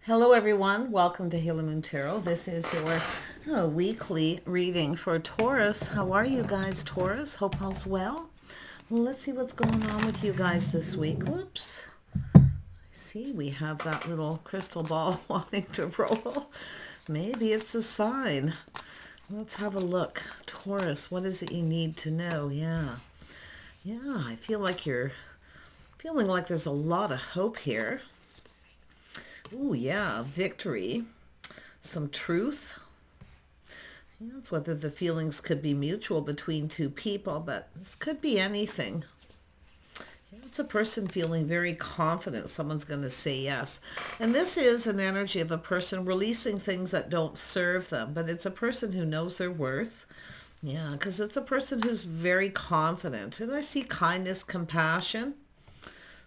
Hello everyone, welcome to Halo Moon Tarot. This is your weekly reading for Taurus. How are you guys, Taurus? Hope all's well. Let's see what's going on with you guys this week. Whoops. See, we have that little crystal ball wanting to roll. Maybe it's a sign. Let's have a look. Taurus, what is it you need to know? Yeah, I feel like you're feeling like there's a lot of hope here. Ooh, yeah, victory, some truth. Yeah, it's whether the feelings could be mutual between two people, but this could be anything. Yeah, it's a person feeling very confident someone's going to say yes. And this is an energy of a person releasing things that don't serve them, but it's a person who knows their worth. Yeah, because it's a person who's very confident. And I see kindness, compassion.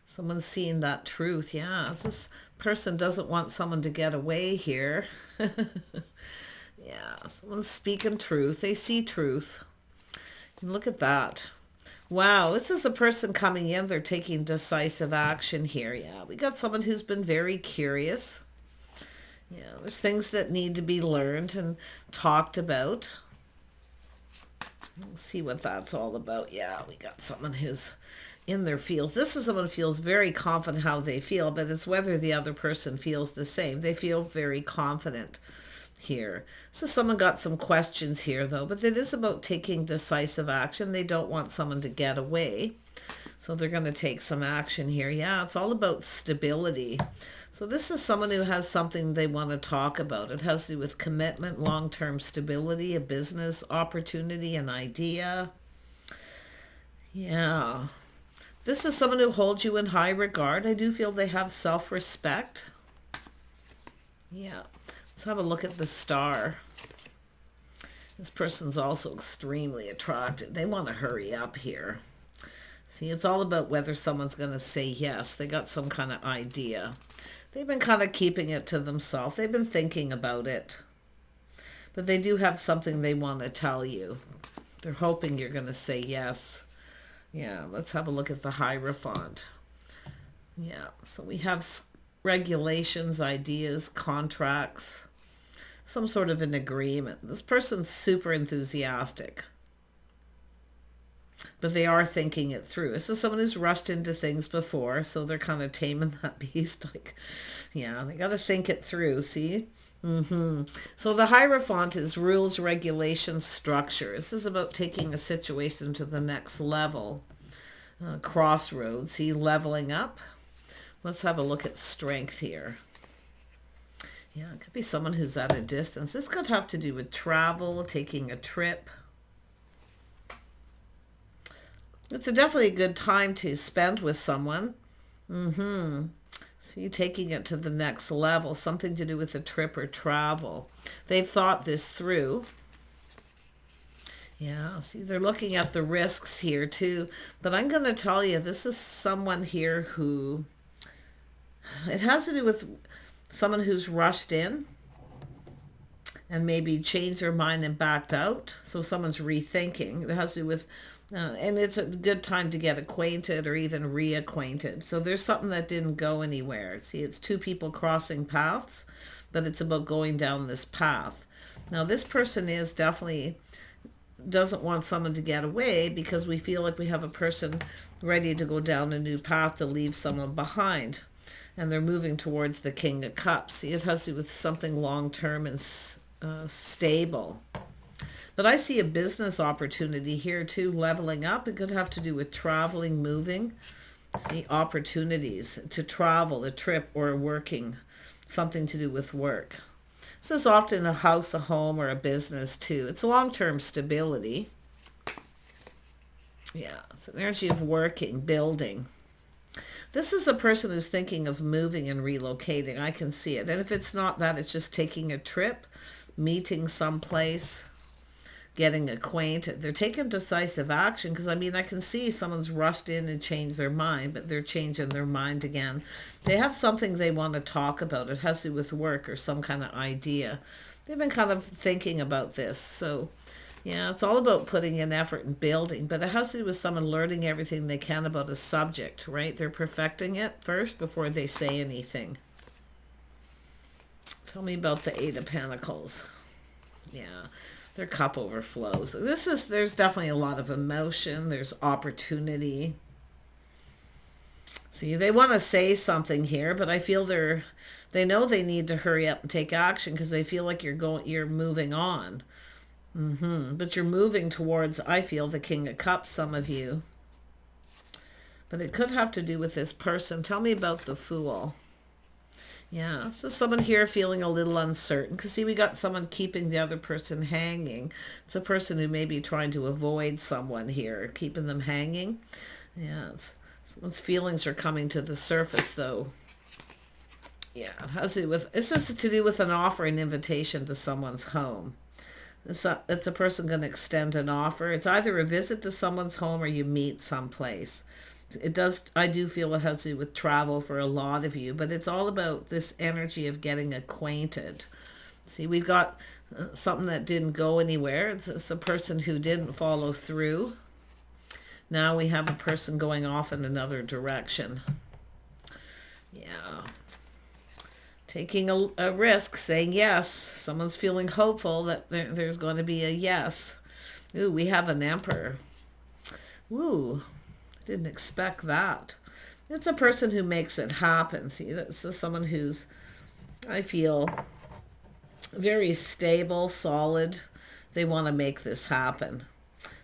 Someone's seeing that truth. Yeah, this person doesn't want someone to get away here. Yeah, someone's speaking truth. They see truth. And look at that. Wow, this is a person coming in. They're taking decisive action here. Yeah, we got someone who's been very curious. Yeah, there's things that need to be learned and talked about. We'll see what that's all about. Yeah, we got someone who's in their feels. This is someone who feels very confident how they feel, but it's whether the other person feels the same. They feel very confident here. So someone got some questions here though, but it is about taking decisive action. They don't want someone to get away. So they're going to take some action here. Yeah, it's all about stability. So this is someone who has something they want to talk about. It has to do with commitment, long-term stability, a business opportunity, an idea. Yeah. This is someone who holds you in high regard. I do feel they have self-respect. Yeah. Let's have a look at the star. This person's also extremely attractive. They want to hurry up here. See, it's all about whether someone's going to say yes. They got some kind of idea. They've been kind of keeping it to themselves. They've been thinking about it. But they do have something they want to tell you. They're hoping you're going to say yes. Yeah, let's have a look at the Hierophant. Yeah, so we have regulations, ideas, contracts, some sort of an agreement. This person's super enthusiastic, but they are thinking it through. This is someone who's rushed into things before, so they're kind of taming that beast. Like, yeah, they got to think it through, see? So the Hierophant is rules, regulations, structure. This is about taking a situation to the next level. Crossroads, see, leveling up. Let's have a look at strength here. Yeah, it could be someone who's at a distance. This could have to do with travel, taking a trip. It's definitely a good time to spend with someone. So you're taking it to the next level, something to do with a trip or travel. They've thought this through. Yeah, see, they're looking at the risks here too. But I'm going to tell you, this is someone here who, it has to do with someone who's rushed in and maybe changed their mind and backed out. So someone's rethinking. It has to do with and it's a good time to get acquainted or even reacquainted. So there's something that didn't go anywhere. See, it's two people crossing paths, but it's about going down this path. Now, this person is definitely doesn't want someone to get away because we feel like we have a person ready to go down a new path to leave someone behind. And they're moving towards the King of Cups. See, it has to do with something long-term and stable. But I see a business opportunity here too, leveling up. It could have to do with traveling, moving. See, opportunities to travel, a trip, or working. Something to do with work. This is often a house, a home, or a business too. It's long-term stability. Yeah, it's an energy of working, building. This is a person who's thinking of moving and relocating. I can see it. And if it's not that, it's just taking a trip, meeting someplace, getting acquainted. They're taking decisive action because, I mean, I can see someone's rushed in and changed their mind, but they're changing their mind again. They have something they want to talk about. It has to do with work or some kind of idea. They've been kind of thinking about this. So, yeah, it's all about putting in effort and building, but it has to do with someone learning everything they can about a subject, right? They're perfecting it first before they say anything. Tell me about the Eight of Pentacles. Yeah, their cup overflows. There's definitely a lot of emotion. There's opportunity. See, they want to say something here, but I feel they know they need to hurry up and take action because they feel like you're moving on. But you're moving towards, I feel, the King of Cups, some of you. But it could have to do with this person. Tell me about the Fool. Yeah, so someone here feeling a little uncertain. Because, see, we got someone keeping the other person hanging. It's a person who may be trying to avoid someone here, keeping them hanging. Yeah, someone's feelings are coming to the surface, though. Yeah, it has to do with, this is to do with an offer, an invitation to someone's home. It's a person going to extend an offer. It's either a visit to someone's home or you meet someplace. I do feel it has to do with travel for a lot of you, but it's all about this energy of getting acquainted. See, we've got something that didn't go anywhere. It's a person who didn't follow through. Now we have a person going off in another direction. Yeah. Taking a risk, saying yes. Someone's feeling hopeful that there's going to be a yes. Ooh, we have an Emperor. Ooh, didn't expect that. It's a person who makes it happen. See, that's someone who's, I feel, very stable, solid. They want to make this happen.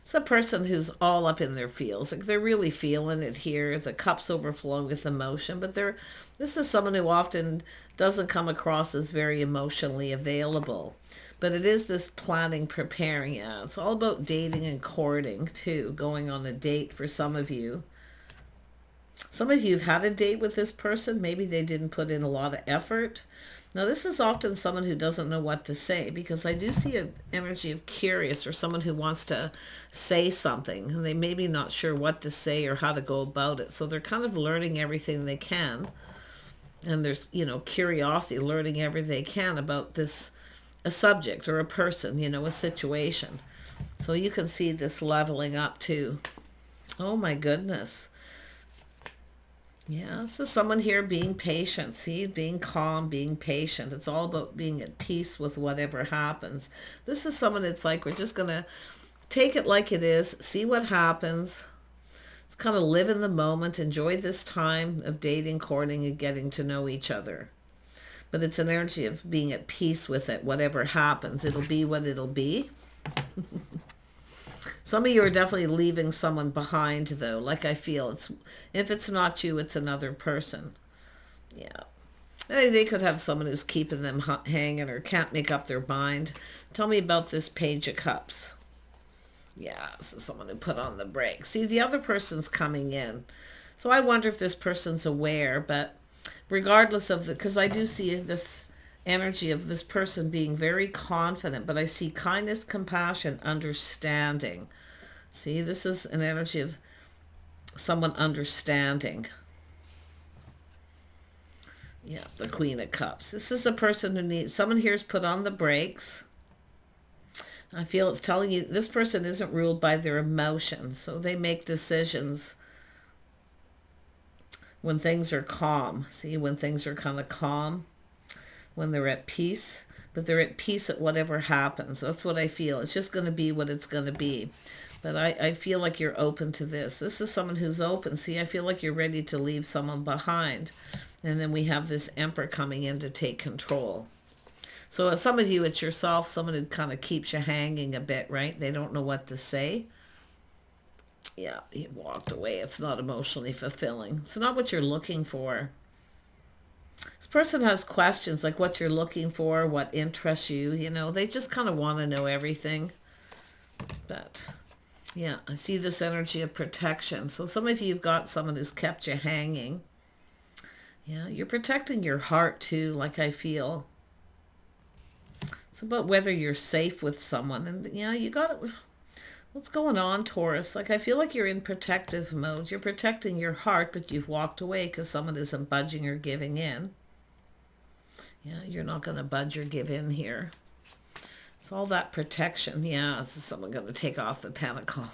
It's a person who's all up in their feels. Like they're really feeling it here. The cup's overflowing with emotion, but this is someone who often doesn't come across as very emotionally available. But it is this planning, preparing. Yeah, it's all about dating and courting too, going on a date for some of you. Some of you have had a date with this person. Maybe they didn't put in a lot of effort. Now, this is often someone who doesn't know what to say, because I do see an energy of curious, or someone who wants to say something and they may be not sure what to say or how to go about it. So they're kind of learning everything they can. And there's, curiosity, learning everything they can about a subject or a person, a situation. So you can see this leveling up too. Oh my goodness. Yeah, this is someone here being patient. See, being calm, being patient. It's all about being at peace with whatever happens. This is someone that's like, we're just going to take it like it is, see what happens. Just kind of live in the moment, enjoy this time of dating, courting, and getting to know each other. But it's an energy of being at peace with it. Whatever happens, it'll be what it'll be. Some of you are definitely leaving someone behind, though. Like I feel, if it's not you, it's another person. Yeah. They could have someone who's keeping them hanging or can't make up their mind. Tell me about this Page of Cups. Yeah, this is someone who put on the brakes. See, the other person's coming in. So I wonder if this person's aware, but regardless of because I do see this energy of this person being very confident, but I see kindness, compassion, understanding. See, this is an energy of someone understanding. Yeah, the Queen of Cups. This is a person who needs, someone here's put on the brakes. I feel it's telling you this person isn't ruled by their emotions, so they make decisions when things are calm. See, when things are kind of calm, when they're at peace, but they're at peace at whatever happens. That's what I feel. It's just going to be what it's going to be. But I feel like you're open to this. This is someone who's open. See, I feel like you're ready to leave someone behind. And then we have this Emperor coming in to take control. So some of you, it's yourself, someone who kind of keeps you hanging a bit, right? They don't know what to say. Yeah, you walked away. It's not emotionally fulfilling. It's not what you're looking for. This person has questions like what you're looking for, what interests you, they just kind of want to know everything. But yeah, I see this energy of protection. So some of you have got someone who's kept you hanging. Yeah, you're protecting your heart too, like I feel. It's about whether you're safe with someone. And you got it. What's going on, Taurus? Like I feel like you're in protective mode. You're protecting your heart, but you've walked away because someone isn't budging or giving in. Yeah, you're not going to budge or give in here. It's all that protection. Yeah, this is someone going to take off the pentacle.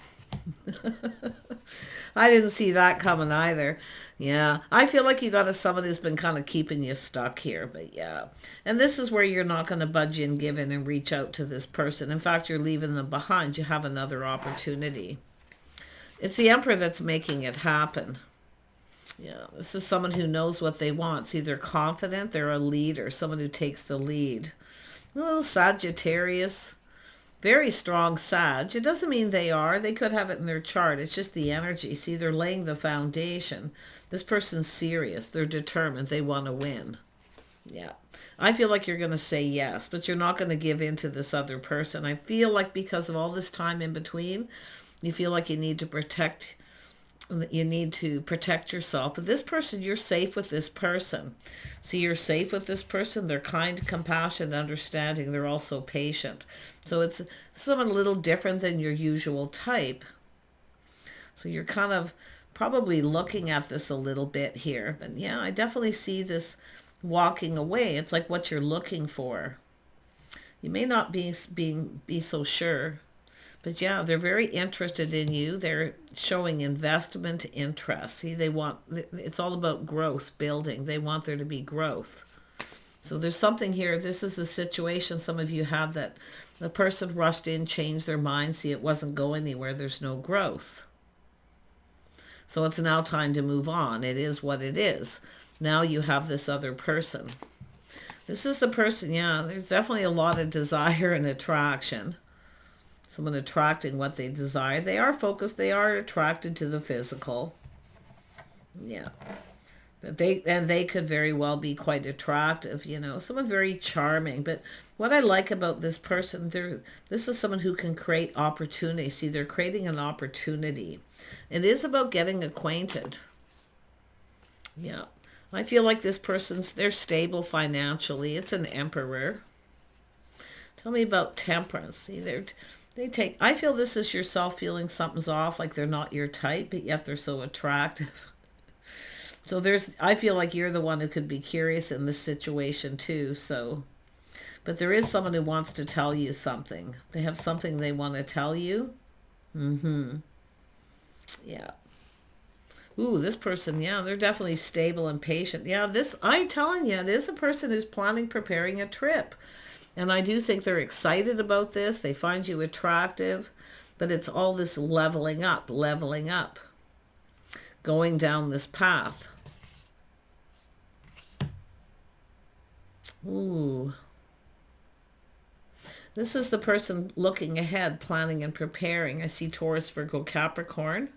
I didn't see that coming either. Yeah, I feel like you got someone who's been kind of keeping you stuck here, but yeah. And this is where you're not going to budge in, give in, and reach out to this person. In fact, you're leaving them behind. You have another opportunity. It's the Emperor that's making it happen. Yeah, this is someone who knows what they want. See, they're confident, they're a leader, someone who takes the lead. A little Sagittarius. Very strong Sag. It doesn't mean they are. They could have it in their chart. It's just the energy. See, they're laying the foundation. This person's serious. They're determined. They want to win. Yeah. I feel like you're going to say yes, but you're not going to give in to this other person. I feel like because of all this time in between, you feel like you need to protect yourself. But this person, you're safe with this person. See, you're safe with this person. They're kind, compassionate, understanding. They're also patient. So it's someone a little different than your usual type. So you're kind of probably looking at this a little bit here. But yeah, I definitely see this walking away. It's like what you're looking for. You may not be so sure. But yeah, they're very interested in you. They're showing investment interest. See, it's all about growth, building. They want there to be growth. So there's something here. This is a situation some of you have that the person rushed in, changed their mind. See, it wasn't going anywhere. There's no growth. So it's now time to move on. It is what it is. Now you have this other person. This is the person, yeah, there's definitely a lot of desire and attraction. Someone attracting what they desire. They are focused. They are attracted to the physical. Yeah. But they could very well be quite attractive, you know. Someone very charming. But what I like about this person, this is someone who can create opportunity. See, they're creating an opportunity. It is about getting acquainted. Yeah. I feel like this they're stable financially. It's an Emperor. Tell me about Temperance. See, I feel this is yourself feeling something's off, like they're not your type, but yet they're so attractive. So I feel like you're the one who could be curious in this situation too. So, but there is someone who wants to tell you something. They have something they want to tell you. Yeah. Ooh, this person, yeah, they're definitely stable and patient. Yeah, I'm telling you, it is a person who's preparing a trip. And I do think they're excited about this. They find you attractive. But it's all this leveling up, going down this path. Ooh. This is the person looking ahead, planning and preparing. I see Taurus, Virgo, Capricorn.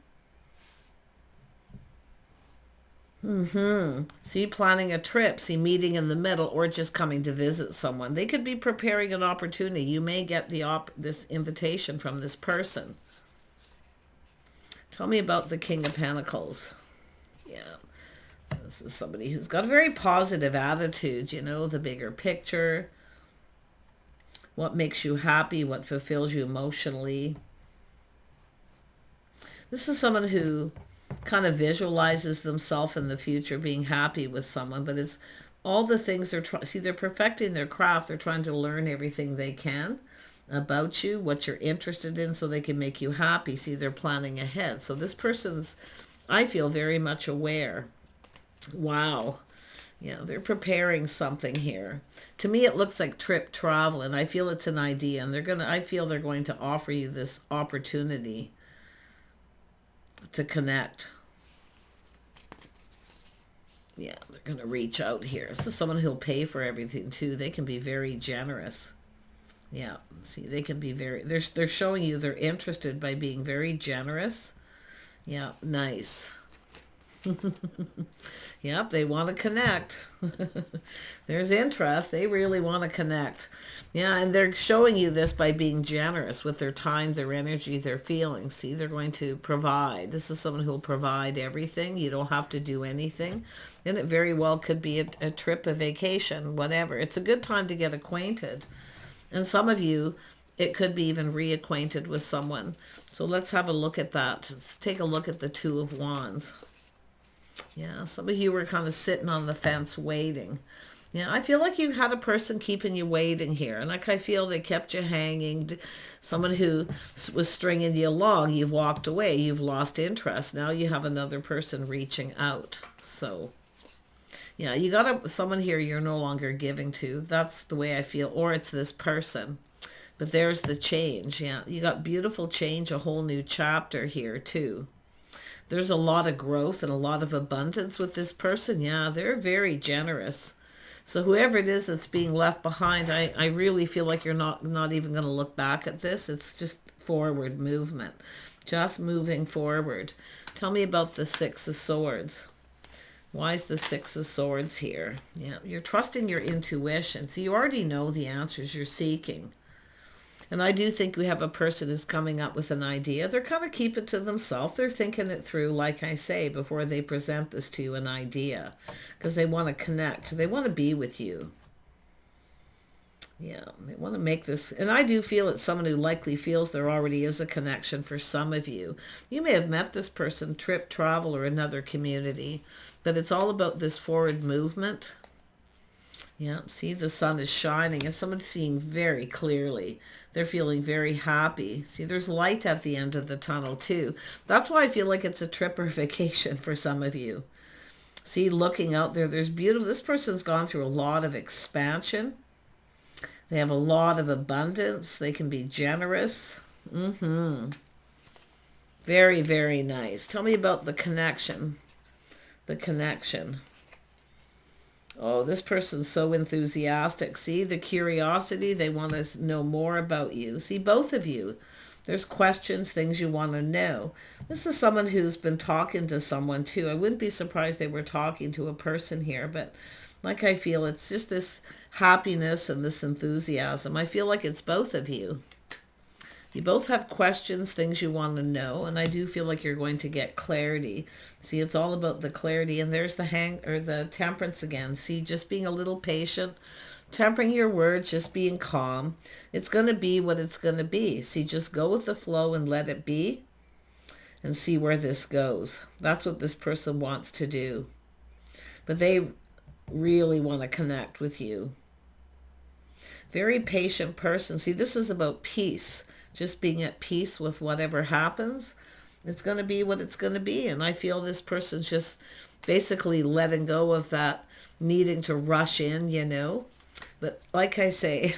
See, planning a trip, see, meeting in the middle, or just coming to visit someone. They could be preparing an opportunity. You may get this invitation from this person. Tell me about the King of Pentacles. Yeah, this is somebody who's got a very positive attitude, you know, the bigger picture. What makes you happy, what fulfills you emotionally. This is someone who kind of visualizes themselves in the future being happy with someone, but it's all the things they're perfecting their craft. They're trying to learn everything they can about you, what you're interested in, so they can make you happy. See, they're planning ahead. So this person's, I feel, very much aware. Wow. Yeah, they're preparing something here. To me, it looks like trip travel, and I feel it's an idea, and I feel they're going to offer you this opportunity to connect. Yeah, they're going to reach out here. This is someone who'll pay for everything too. They can be very generous. Yeah, see, they can be they're showing you they're interested by being very generous. Yeah, nice. Yep, they want to connect. There's interest. They really want to connect. Yeah, and they're showing you this by being generous with their time, their energy, their feelings. See, they're going to provide. This is someone who will provide everything. You don't have to do anything. And it very well could be a trip, a vacation, whatever. It's a good time to get acquainted. And some of you, it could be even reacquainted with someone. So let's have a look at that. Let's take a look at the Two of Wands. Yeah, some of you were kind of sitting on the fence waiting. Yeah, I feel like you had a person keeping you waiting here. And like I feel they kept you hanging. Someone who was stringing you along, you've walked away, you've lost interest. Now you have another person reaching out. So, yeah, you got someone here you're no longer giving to. That's the way I feel. Or it's this person. But there's the change. Yeah, you got beautiful change, a whole new chapter here too. There's a lot of growth and a lot of abundance with this person. Yeah, they're very generous. So whoever it is that's being left behind, I really feel like you're not even going to look back at this. It's just forward movement. Just moving forward. Tell me about the Six of Swords. Why is the Six of Swords here? Yeah, you're trusting your intuition. So you already know the answers you're seeking. And I do think we have a person who's coming up with an idea. They're kind of keeping it to themselves. They're thinking it through, like I say, before they present this to you, an idea. Because they want to connect. They want to be with you. Yeah, they want to make this. And I do feel it's someone who likely feels there already is a connection for some of you. You may have met this person, trip, travel, or another community. But it's all about this forward movement. Yeah, see, the sun is shining and someone's seeing very clearly. They're feeling very happy. See, there's light at the end of the tunnel too. That's why I feel like it's a trip or vacation for some of you. See, looking out there, there's beautiful. This person's gone through a lot of expansion. They have a lot of abundance. They can be generous. Very, very nice. Tell me about the connection. The connection. Oh, this person's so enthusiastic. See, the curiosity, they want to know more about you. See, both of you, there's questions, things you want to know. This is someone who's been talking to someone too. I wouldn't be surprised they were talking to a person here, but like I feel, it's just this happiness and this enthusiasm. I feel like it's both of you. You both have questions, things you want to know, and I do feel like you're going to get clarity. See, it's all about the clarity, and there's the temperance again. See, just being a little patient, tempering your words, just being calm. It's going to be what it's going to be. See, just go with the flow and let it be and see where this goes. That's what this person wants to do. But they really want to connect with you. Very patient person. See, this is about peace. Just being at peace with whatever happens. It's going to be what it's going to be. And I feel this person's just basically letting go of that needing to rush in, you know. But like I say,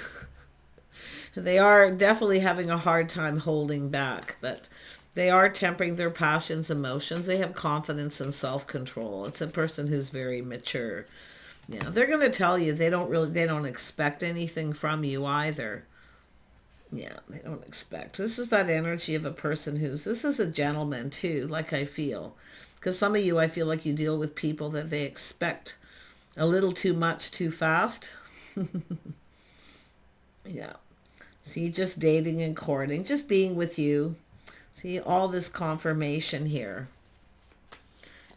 they are definitely having a hard time holding back. But they are tempering their passions, emotions. They have confidence and self-control. It's a person who's very mature. Yeah, they're going to tell you they don't expect anything from you either. Yeah, they don't expect. This is that energy of a person this is a gentleman too, like I feel. Because some of you, I feel like you deal with people that they expect a little too much too fast. Yeah. See, just dating and courting, just being with you. See, all this confirmation here.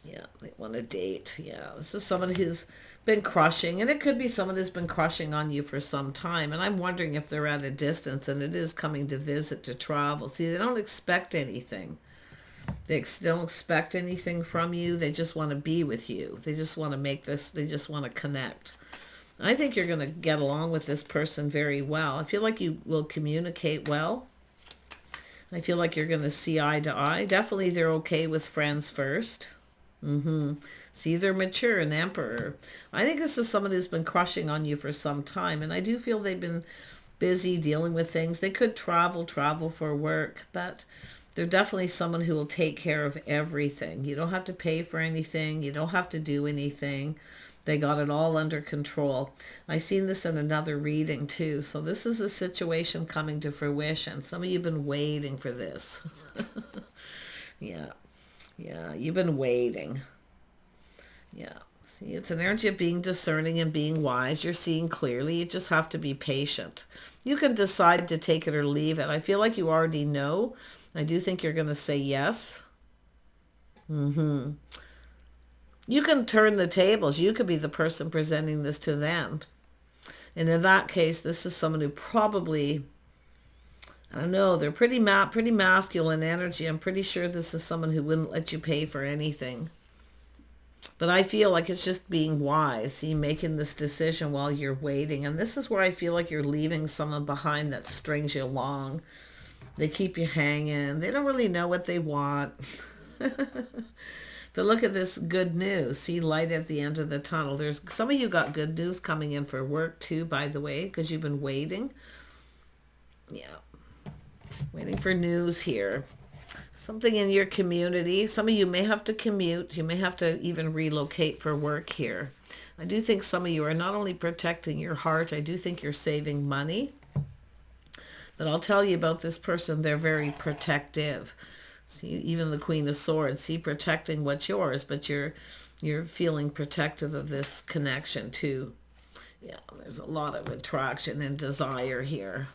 Yeah, they want to date. Yeah, this is someone who's been crushing, and it could be someone who's been crushing on you for some time, and I'm wondering if they're at a distance and it is coming to visit, to travel. See, they don't expect anything. They don't expect anything from you. They just want to be with you. They just want to they just want to connect. I think you're going to get along with this person very well. I feel like you will communicate well. I feel like you're going to see eye to eye. Definitely they're okay with friends first. See, they're mature, an emperor. I think this is someone who's been crushing on you for some time, and I do feel they've been busy dealing with things. They could travel for work, but they're definitely someone who will take care of everything. You don't have to pay for anything. You don't have to do anything. They got it all under control. I seen this in another reading too. So this is a situation coming to fruition. Some of you have been waiting for this. Yeah. Yeah, you've been waiting. Yeah. See, it's an energy of being discerning and being wise. You're seeing clearly. You just have to be patient. You can decide to take it or leave it. I feel like you already know. I do think you're going to say yes. You can turn the tables. You could be the person presenting this to them. And in that case, this is someone who probably, I don't know, they're pretty masculine energy. I'm pretty sure this is someone who wouldn't let you pay for anything. But I feel like it's just being wise. See, making this decision while you're waiting. And this is where I feel like you're leaving someone behind that strings you along. They keep you hanging. They don't really know what they want. But look at this good news. See, light at the end of the tunnel. There's some of you got good news coming in for work too, by the way, because you've been waiting. Yeah. Waiting for news here. Something in your community. Some of you may have to commute. You may have to even relocate for work here. I do think some of you are not only protecting your heart, I do think you're saving money. But I'll tell you about this person. They're very protective. See, even the Queen of Swords, see, protecting what's yours, but you're feeling protective of this connection too. Yeah, there's a lot of attraction and desire here.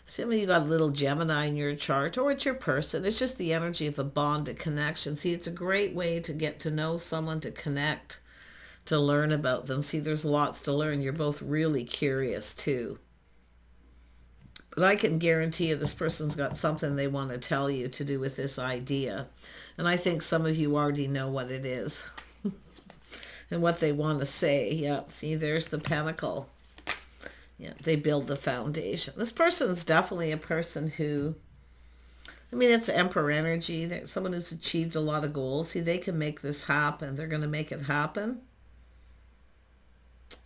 Some of you got a little Gemini in your chart, or it's your person. It's just the energy of a bonded connection. See, it's a great way to get to know someone, to connect, to learn about them. See, there's lots to learn. You're both really curious too. But I can guarantee you this person's got something they want to tell you to do with this idea. And I think some of you already know what it is and what they want to say. Yep, see, there's the Pentacle. Yeah, they build the foundation. This person's definitely a person who, I mean, it's Emperor energy. They're someone who's achieved a lot of goals. See, they can make this happen. They're going to make it happen.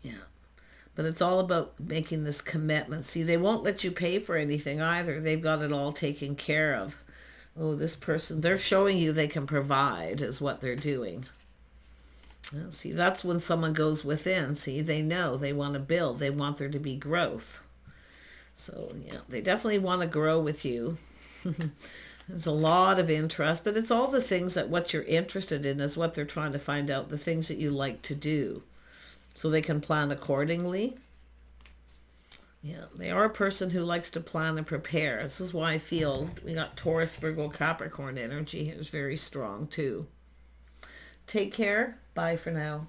Yeah. But it's all about making this commitment. See, they won't let you pay for anything either. They've got it all taken care of. Oh, this person, they're showing you they can provide is what they're doing. Well, see, that's when someone goes within. See, they know they want to build. They want there to be growth. So, yeah, they definitely want to grow with you. There's a lot of interest, but it's all the things that what you're interested in is what they're trying to find out, the things that you like to do. So they can plan accordingly. Yeah, they are a person who likes to plan and prepare. This is why I feel we got Taurus, Virgo, Capricorn energy. It's very strong too. Take care. Bye for now.